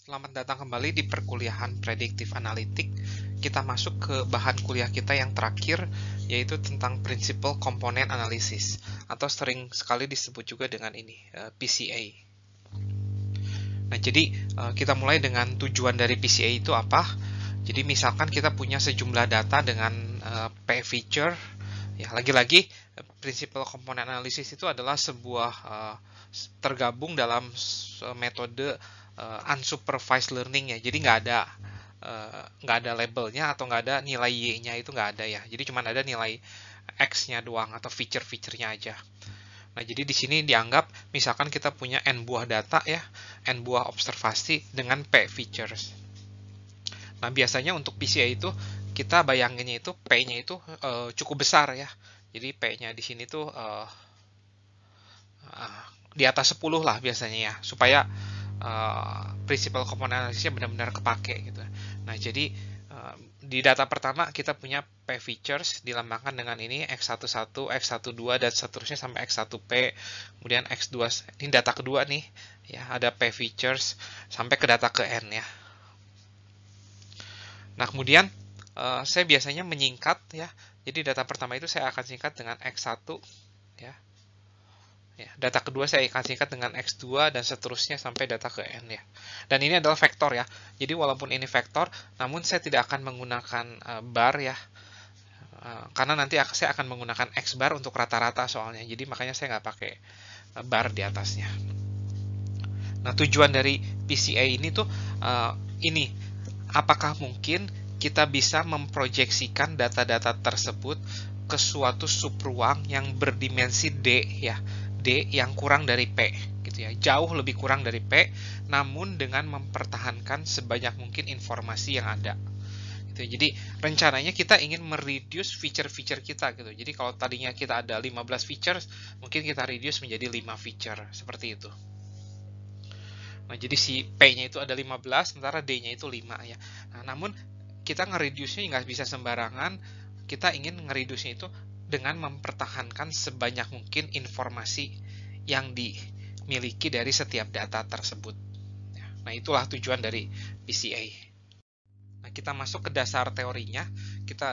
Selamat datang kembali di perkuliahan Predictive Analytics. Kita masuk ke bahan kuliah kita yang terakhir, yaitu tentang Principal Component Analysis, atau sering sekali disebut juga dengan ini, PCA. Nah, jadi kita mulai dengan tujuan dari PCA itu apa. Jadi misalkan kita punya sejumlah data dengan P feature, ya lagi-lagi Principal Component Analysis itu adalah sebuah tergabung dalam metode unsupervised learning ya. Jadi nggak ada labelnya atau nggak ada nilai y-nya, itu nggak ada ya. Jadi cuma ada nilai x-nya doang atau feature-featurenya aja. Nah, jadi di sini dianggap misalkan kita punya n buah data ya, n buah observasi dengan p features. Nah, biasanya untuk PCA itu kita bayanginnya itu p-nya itu cukup besar ya. Jadi p-nya di sini tuh di atas 10 lah biasanya ya, supaya principal component analysisnya benar-benar kepake gitu. Nah, jadi di data pertama kita punya P features dilambangkan dengan ini X11, X12 dan seterusnya sampai X1P. Kemudian X2, ini data kedua nih ya, ada P features sampai ke data ke N ya. Nah, kemudian saya biasanya menyingkat ya. Jadi data pertama itu saya akan singkat dengan X1 ya. Ya, data kedua saya akan singkat dengan X2 dan seterusnya sampai data ke N ya. Dan ini adalah vektor ya. Jadi walaupun ini vektor, namun saya tidak akan menggunakan bar ya. Karena nanti saya akan menggunakan X bar untuk rata-rata soalnya. Jadi makanya saya nggak pakai bar di atasnya. Nah, tujuan dari PCA ini tuh ini. Apakah mungkin kita bisa memproyeksikan data-data tersebut ke suatu subruang yang berdimensi D ya. D yang kurang dari P gitu ya, jauh lebih kurang dari P, namun dengan mempertahankan sebanyak mungkin informasi yang ada gitu. Jadi rencananya kita ingin mereduce feature-feature kita gitu. Jadi kalau tadinya kita ada 15 features, mungkin kita reduce menjadi 5 feature seperti itu. Nah, jadi si P-nya itu ada 15, sementara D-nya itu 5 ya. Nah, namun kita nge-reduce-nya nggak bisa sembarangan. Kita ingin nge-reduce-nya itu dengan mempertahankan sebanyak mungkin informasi yang dimiliki dari setiap data tersebut. Nah, itulah tujuan dari PCA. Nah, kita masuk ke dasar teorinya.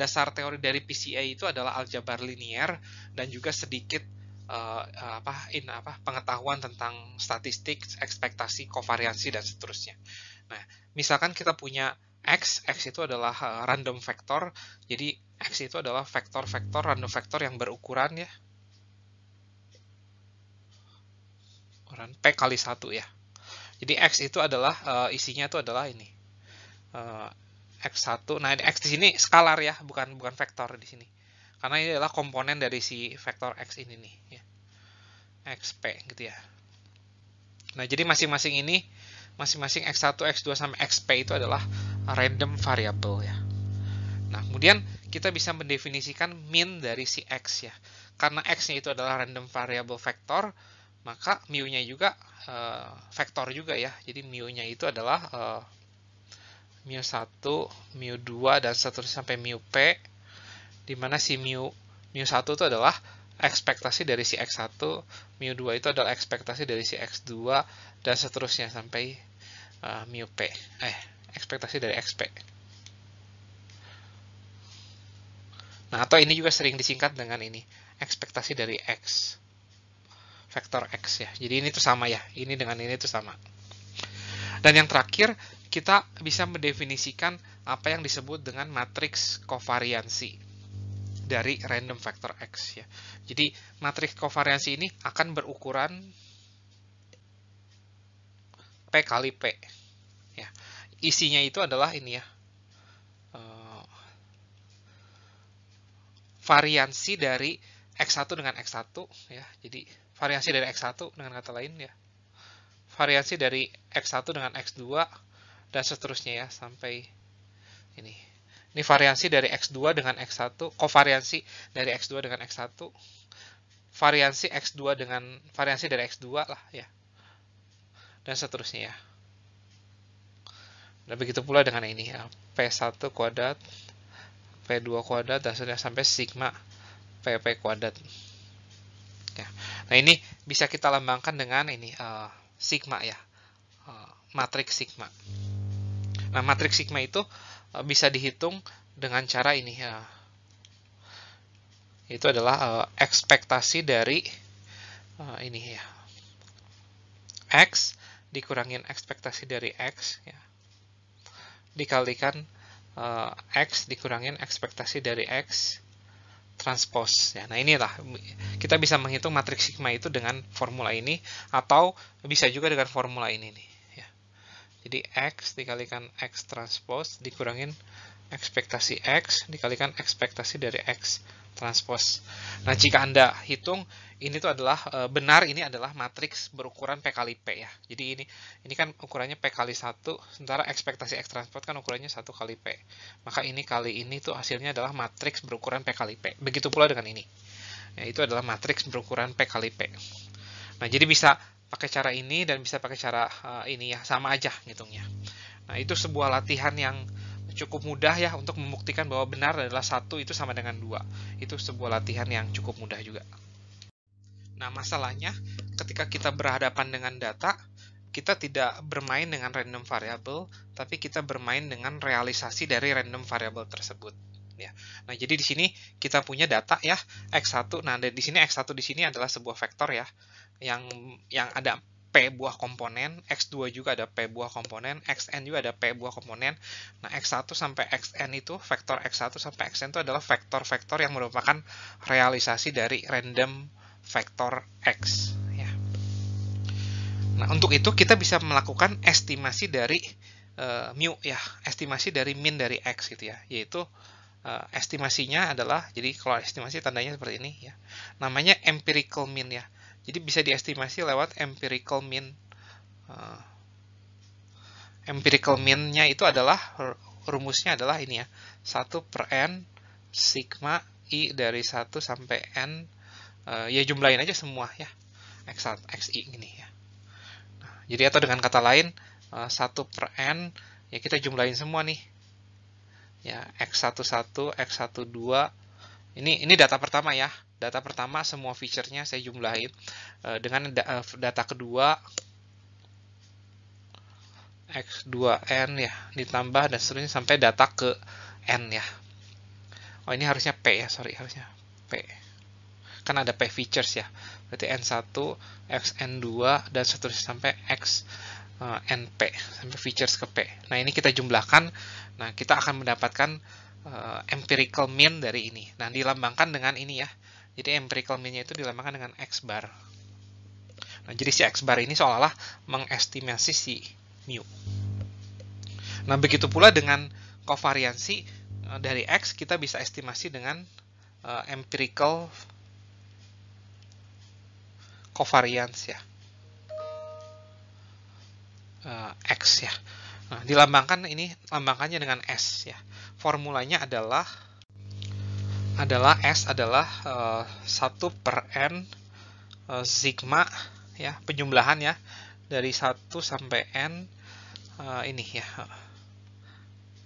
Dasar teori dari PCA itu adalah aljabar linier dan juga sedikit pengetahuan tentang statistik, ekspektasi, kovariansi dan seterusnya. Nah, misalkan kita punya X itu adalah random vector. Jadi X itu adalah vektor-vektor random vector yang berukuran ya. Ukuran P kali 1 ya. Jadi X itu adalah isinya itu adalah ini. X1. Nah, X di sini skalar ya, bukan vektor di sini. Karena ini adalah komponen dari si vektor X ini nih ya. XP gitu ya. Nah, jadi masing-masing X1, X2 sampai XP itu adalah random variable ya. Nah, kemudian kita bisa mendefinisikan min dari si X ya. Karena X-nya itu adalah random variable vektor, maka mu-nya juga vektor juga ya. Jadi mu-nya itu adalah mu1, mu2 dan seterusnya sampai mu-p, di mana si mu1 itu adalah ekspektasi dari si X1, mu2 itu adalah ekspektasi dari si X2 dan seterusnya sampai mu-p. Ekspektasi dari XP. Nah, atau ini juga sering disingkat dengan ini, ekspektasi dari X. Vektor X ya. Jadi ini tuh sama ya. Ini dengan ini tuh sama. Dan yang terakhir, kita bisa mendefinisikan apa yang disebut dengan matriks kovariansi dari random vector X ya. Jadi matriks kovariansi ini akan berukuran P kali P. Ya. Isinya itu adalah ini ya. Variansi dari X1 dengan X1 ya. Jadi variansi dari X1 dengan kata lain ya. Variansi dari X1 dengan X2 dan seterusnya ya sampai ini. Ini variansi dari X2 dengan X1, kovariansi dari X2 dengan X1, variansi dari X2 lah ya. Dan seterusnya ya. Dan begitu pula dengan ini ya. P1 kuadrat P2 kuadrat dan seterusnya sampai sigma PP kuadrat. Ya. Nah, ini bisa kita lambangkan dengan ini sigma ya, matriks sigma. Nah, matriks sigma itu bisa dihitung dengan cara ini ya. Itu adalah ekspektasi dari ini ya. X dikurangin ekspektasi dari X ya. Dikalikan X dikurangin ekspektasi dari X transpose ya. Nah, inilah kita bisa menghitung matriks sigma itu dengan formula ini, atau bisa juga dengan formula ini nih ya. Jadi X dikalikan X transpose dikurangin ekspektasi X dikalikan ekspektasi dari X transpose. Nah, jika Anda hitung ini tuh adalah benar, ini adalah matriks berukuran P kali P ya. Jadi ini kan ukurannya P kali 1, sementara ekspektasi X transpose kan ukurannya 1 kali P. Maka ini kali ini tuh hasilnya adalah matriks berukuran P kali P. Begitu pula dengan ini. Ya, itu adalah matriks berukuran P kali P. Nah, jadi bisa pakai cara ini dan bisa pakai cara ini ya, sama aja ngitungnya. Nah, itu sebuah latihan yang cukup mudah ya untuk membuktikan bahwa benar adalah 1 itu sama dengan 2. Itu sebuah latihan yang cukup mudah juga. Nah, masalahnya ketika kita berhadapan dengan data, kita tidak bermain dengan random variable, tapi kita bermain dengan realisasi dari random variable tersebut. Ya. Nah, jadi di sini kita punya data ya, X1. Nah, di sini X1 di sini adalah sebuah vektor ya, yang ada P buah komponen, X2 juga ada P buah komponen, Xn juga ada P buah komponen. Nah, X1 sampai Xn itu, vektor X1 sampai Xn itu adalah vektor-vektor yang merupakan realisasi dari random vektor X. Ya. Nah, untuk itu kita bisa melakukan estimasi dari mu ya, estimasi dari min dari X gitu ya, yaitu estimasinya adalah, jadi kalau estimasi tandanya seperti ini ya, namanya empirical mean ya. Jadi bisa diestimasi lewat empirical mean. Empirical mean-nya itu adalah, rumusnya adalah ini ya, 1 per N sigma I dari 1 sampai N, ya jumlahin aja semua ya, XI ini ya. Nah, jadi atau dengan kata lain, 1 per N, ya kita jumlahin semua nih. Ya, X11, X12, ini data pertama ya. Data pertama semua feature-nya saya jumlahin dengan data kedua X2N ya, ditambah dan seterusnya sampai data ke N ya. Oh, ini harusnya P ya, sorry, harusnya P. Kan ada P features ya. Berarti N1, Xn2 dan seterusnya sampai XNP, sampai features ke P. Nah, ini kita jumlahkan. Nah, kita akan mendapatkan empirical mean dari ini. Nah, dilambangkan dengan ini ya. Jadi empirical mean-nya itu dilambangkan dengan X bar. Nah, jadi si X bar ini seolah-olah mengestimasi si mu. Nah, begitu pula dengan kovariansi dari X, kita bisa estimasi dengan empirical covariance ya. X ya. Nah, dilambangkan ini, lambangkannya dengan S ya. Formulanya adalah S adalah 1 per N sigma ya, penjumlahan ya, dari 1 sampai N ini ya,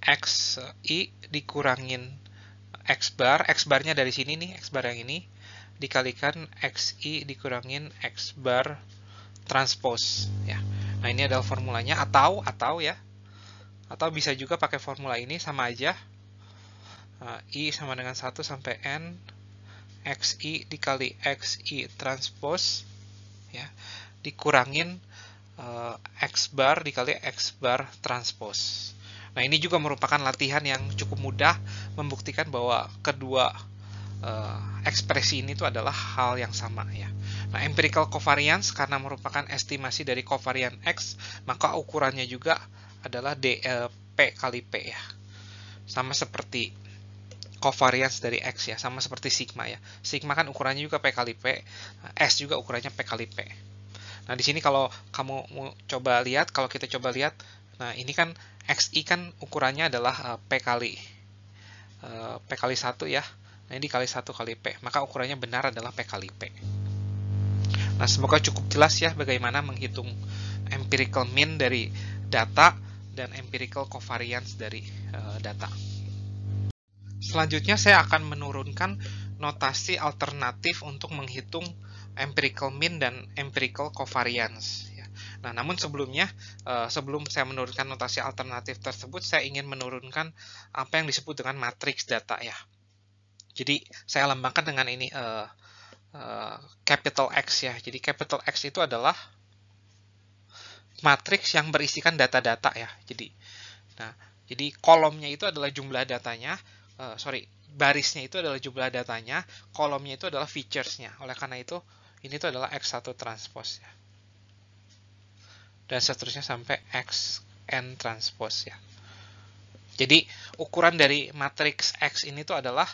XI dikurangin X barnya dari sini nih, X bar yang ini, dikalikan XI dikurangin X bar transpose ya. Nah, ini adalah formulanya, atau ya, atau bisa juga pakai formula ini, sama aja. I sama dengan 1 sampai N XI dikali XI transpose ya, dikurangin X bar dikali X bar transpose. Nah, ini juga merupakan latihan yang cukup mudah membuktikan bahwa kedua ekspresi ini tuh adalah hal yang sama ya. Nah, empirical covariance karena merupakan estimasi dari kovarian X, maka ukurannya juga adalah P kali P ya. Sama seperti covariance dari X ya, sama seperti sigma ya. Sigma kan ukurannya juga P kali P, S juga ukurannya P kali P. Nah, di sini kalau kamu mau coba lihat, kalau kita coba lihat, nah ini kan XI kan ukurannya adalah P kali 1 ya. Nah, ini dikali 1 kali P, maka ukurannya benar adalah P kali P. Nah, semoga cukup jelas ya bagaimana menghitung empirical mean dari data dan empirical covariance dari data. Selanjutnya saya akan menurunkan notasi alternatif untuk menghitung empirical mean dan empirical covariance. Ya. Nah, namun sebelumnya, sebelum saya menurunkan notasi alternatif tersebut, saya ingin menurunkan apa yang disebut dengan matriks data ya. Jadi saya lambangkan dengan ini capital X ya. Jadi capital X itu adalah matriks yang berisikan data-data ya. Jadi kolomnya itu adalah jumlah datanya, barisnya itu adalah jumlah datanya, kolomnya itu adalah features-nya. Oleh karena itu, ini tuh adalah X1 transpose ya. Dan seterusnya sampai Xn transpose ya. Jadi ukuran dari matriks X ini tuh adalah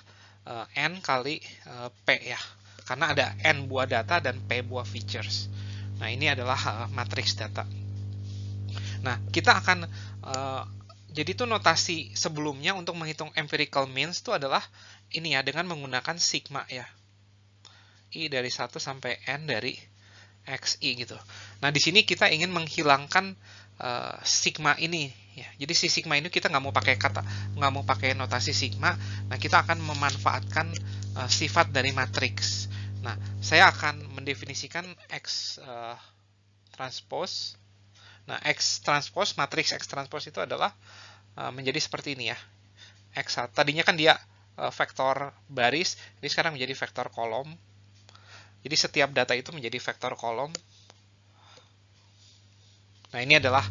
N kali P ya. Karena ada N buah data dan P buah features. Nah, ini adalah matriks data. Nah, kita akan jadi itu notasi sebelumnya untuk menghitung empirical means itu adalah ini ya, dengan menggunakan sigma ya. I dari 1 sampai N dari XI gitu. Nah, di sini kita ingin menghilangkan sigma ini ya. Jadi si sigma ini kita nggak mau pakai notasi sigma. Nah, kita akan memanfaatkan sifat dari matriks. Nah, saya akan mendefinisikan X transpose. Nah, X transpose, matriks X transpose itu adalah menjadi seperti ini ya. X1. Tadinya kan dia vektor baris, jadi sekarang menjadi vektor kolom. Jadi setiap data itu menjadi vektor kolom. Nah, ini adalah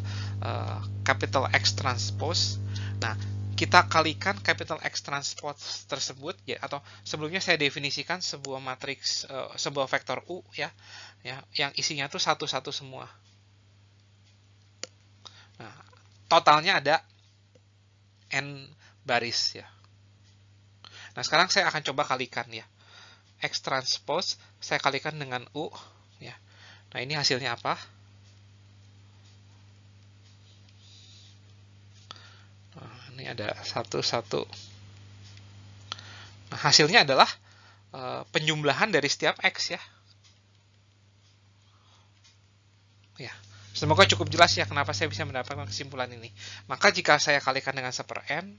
capital X transpose. Nah, kita kalikan capital X transpose tersebut ya, atau sebelumnya saya definisikan sebuah matriks, sebuah vektor U ya, yang isinya tuh satu-satu semua. Nah, totalnya ada N baris ya. Nah, sekarang saya akan coba kalikan ya. X transpose saya kalikan dengan U ya. Nah, ini hasilnya apa? Nah, ini ada satu-satu. Nah, hasilnya adalah penjumlahan dari setiap X ya. Ya. Semoga cukup jelas ya kenapa saya bisa mendapatkan kesimpulan ini. Maka jika saya kalikan dengan 1/n,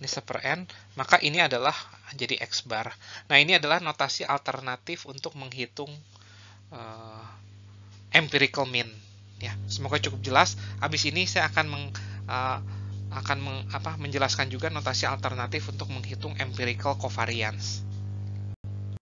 ini 1/n, maka ini adalah jadi X bar. Nah, ini adalah notasi alternatif untuk menghitung empirical mean. Ya, semoga cukup jelas. Habis ini saya akan menjelaskan juga notasi alternatif untuk menghitung empirical covariance.